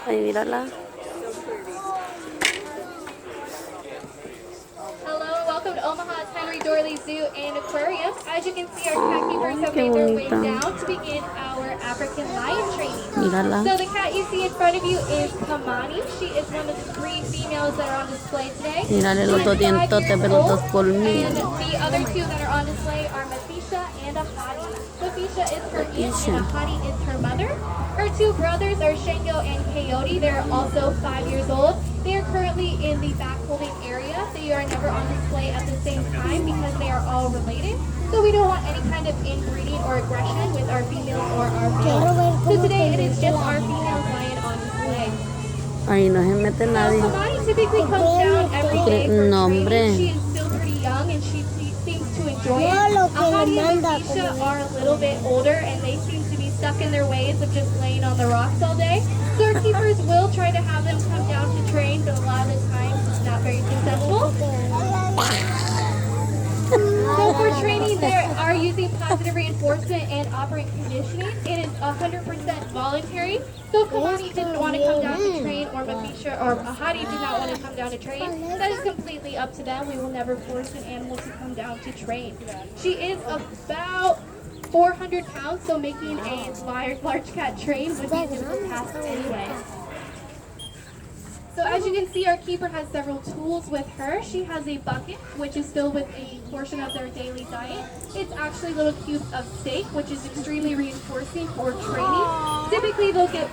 Ay, mírala. Hello, welcome to Omaha's Henry Dorley Zoo and Aquarium. As you can see, our cat keepers have Qué made their way bonita. down to begin our African lion training. Mírala. So the cat you see in front of you is Kamani. She is one of the 3 females that are on display today. Mírale los dos She is 5 dientotes, years pero los old, dos colmillos. and the other 2 that are on display are Mafisha and Ahadi. Mafisha is her aunt and Ahadi is her mother. Her 2 brothers are Shango and Coyote. They're also 5 years old. They are currently in the back holding area. They are never on display at the same time because they are all related. So we don't want any kind of inbreeding or aggression with our females or our males. So today it is just our female lion on display. Ahí no se mete nadie. So Samani typically comes down every day for No, training. hombre. She is still pretty young and she seems to enjoy it. Ahadi and Mafisha are a little bit older and they seem to be stuck in their ways of just laying on the rocks all day. So our keepers will try to have them come down to train, but a lot of the times it's not very successful. So for training, they are using positive reinforcement and operant conditioning. It is 100% voluntary. So if Kamani didn't want to come down to train, or Mafisha or Ahadi did not want to come down to train, that is completely up to them. We will never force an animal to come down to train. She is about 400 pounds, so making a large cat train would be a difficult task anyway. So as you can see, our keeper has several tools with her. She has a bucket, which is filled with a portion of their daily diet. It's actually little cubes of steak, which is extremely reinforcing for training. Typically, they'll get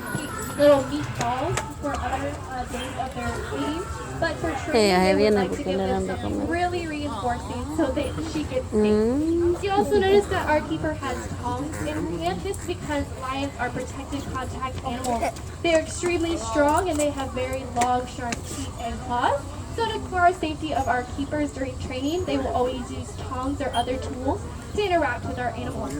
little meatballs for other days of their eating. But for training, they would like to give them something really reinforcing so that she gets steak. You also notice that our keeper has tongs in her hand. This is because lions are protected contact animals. They are extremely strong and they have very long, sharp teeth and claws. So to for our safety of our keepers during training, they will always use tongs or other tools to interact with our animals.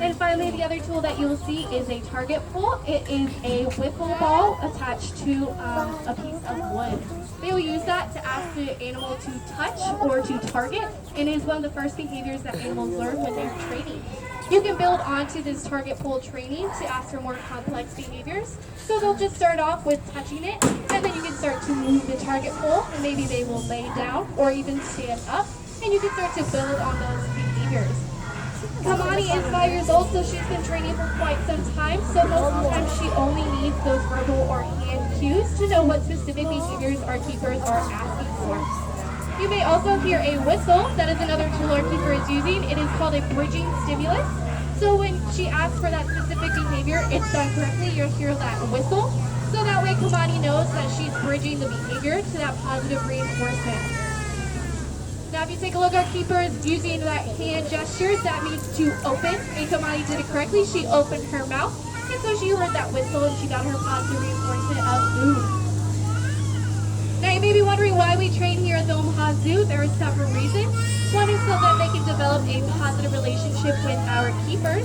And finally, the other tool that you will see is a target pole. It is a wiffle ball attached to a piece of wood. They will use that to ask the animal to touch or to target, and it is one of the first behaviors that animals learn when they're training. You can build onto this target pole training to ask for more complex behaviors. So they'll just start off with touching it, and then you can start to move the target pole, and maybe they will lay down or even stand up, and you can start to build on those behaviors. Kamani is 5 years old, so she's been training for quite some time, so most of the time she only needs those verbal or hand cues to know what specific behaviors our keepers are asking for. You may also hear a whistle. That is another tool our keeper is using. It is called a bridging stimulus. So when she asks for that specific behavior, it's done correctly, you'll hear that whistle. So that way Kamani knows that she's bridging the behavior to that positive reinforcement. Now if you take a look, our keeper is using that hand gesture. That means to open, and Kamani did it correctly. She opened her mouth, and so she heard that whistle and she got her positive reinforcement of food. Now you may be wondering why we train here at the Omaha Zoo. There are several reasons. One is so that they can develop a positive relationship with our keepers.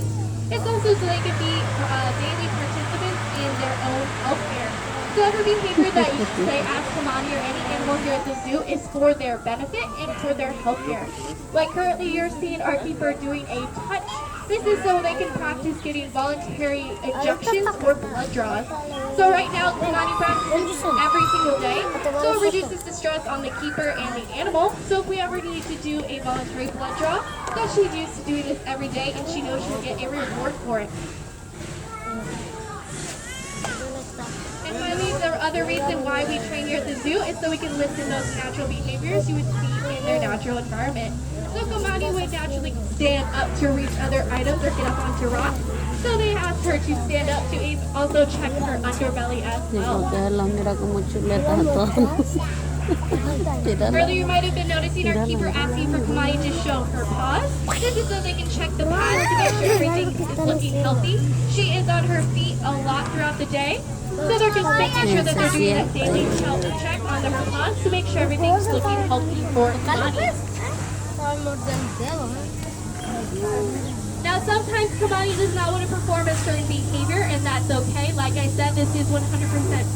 It's also so they can be daily participants in their own health care. So every behavior that you say ask Kamani or any animal here at the zoo is for their benefit and for their health care. Like currently you're seeing our keeper doing a touch. This is so they can practice getting voluntary injections or blood draws. So right now, Kamani practices every single day, so it reduces the stress on the keeper and the animal. So if we ever need to do a voluntary blood draw, that she's used to doing this every day and she knows she'll get a reward for it. And finally, the other reason why we train here at the zoo is so we can listen those natural behaviors you would see in their natural environment. So Kamani would naturally stand up to reach other items or get up onto rocks. So they asked her to stand up to also check her underbelly as well. Earlier you might have been noticing our keeper asking for Kamani to show her paws. This is so they can check the paws to make sure everything is looking healthy. She is on her feet a lot throughout the day. So they're just making sure that they're doing that daily health check on her paws to make sure everything's looking healthy for Kamani. Now sometimes Kamani does not want to perform a certain behavior, and that's okay. Like I said, this is 100%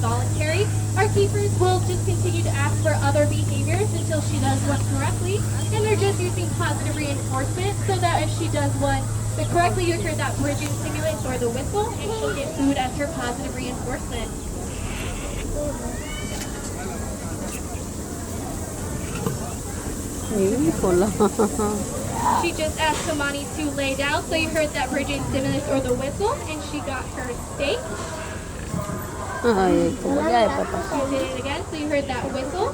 voluntary. Our keepers will just continue to ask for other behaviors until she does one correctly, and they're just using positive reinforcement so that if she does one correctly, you hear that bridging stimulus or the whistle, and she'll get food as her positive reinforcement. Híjola. She just asked Kamani to lay down, so you heard that bridging stimulus or the whistle, and she got her steak. Ay, como ya de papá. She did it again, so you heard that whistle.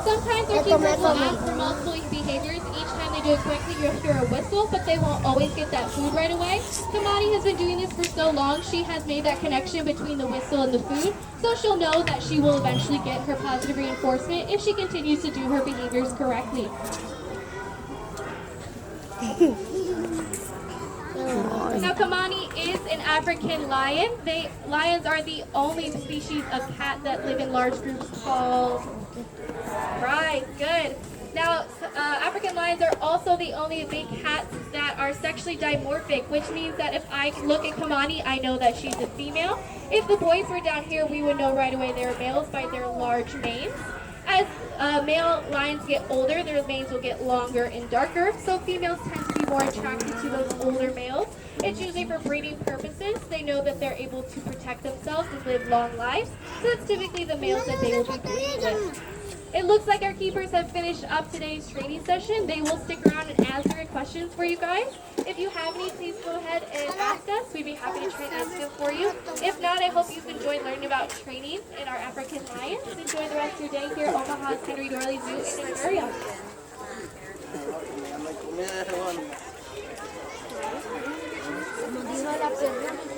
Sometimes our keepers will ask for multiple behaviors. Each time they do it quickly, you'll hear a whistle, but they won't always get that food right away. Kamani has been doing this for so long, she has made that connection between the whistle and the food, so she'll know that she will eventually get her positive reinforcement if she continues to do her behaviors correctly. Now, Kamani is an African lion. Lions are the only species of cat that live in large groups called... Right, good. Now, African lions are also the only big cats that are sexually dimorphic, which means that if I look at Kamani, I know that she's a female. If the boys were down here, we would know right away they're males by their large manes. As male lions get older, their manes will get longer and darker, so females tend to be more attracted to those older males. It's usually for breeding purposes. They know that they're able to protect themselves and live long lives, so it's typically the males that they will be breeding with. It looks like our keepers have finished up today's training session. They will stick around and answer questions for you guys. If you have any, please go ahead and ask us. We'd be happy to try and answer them for you. If not, I hope you've enjoyed learning about training in our African lions. Enjoy the rest of your day here at Omaha's Henry Doorly Zoo in area. Como dijo la perra.